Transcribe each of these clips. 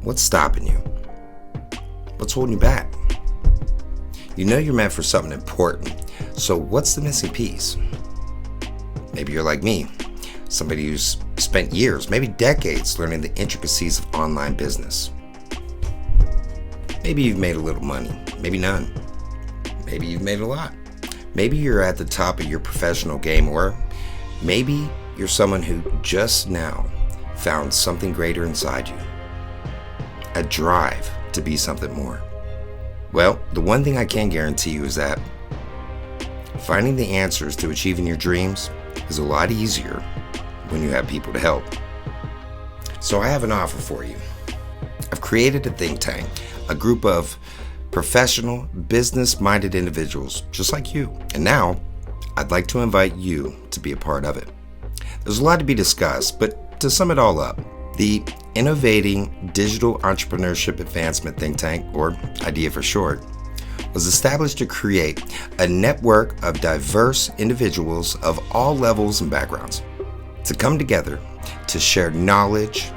What's stopping you? What's holding you back? You know you're meant for something important, so what's the missing piece? Maybe you're like me, somebody who's spent years, maybe decades, learning the intricacies of online business. Maybe you've made a little money, maybe none. Maybe you've made a lot. Maybe you're at the top of your professional game, or maybe you're someone who just now found something greater inside you. A drive to be something more. Well, the one thing I can guarantee you is that finding the answers to achieving your dreams is a lot easier when you have people to help. So I have an offer for you. I've created a think tank, a group of professional, business-minded individuals just like you. And now, I'd like to invite you to be a part of it. There's a lot to be discussed, but to sum it all up, the Innovating Digital Entrepreneurship Advancement Think Tank, or IDEA for short, was established to create a network of diverse individuals of all levels and backgrounds to come together to share knowledge,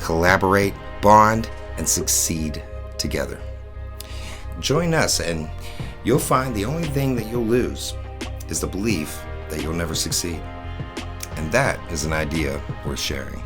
collaborate, bond, and succeed together. Join us and you'll find the only thing that you'll lose is the belief that you'll never succeed. And that is an idea worth sharing.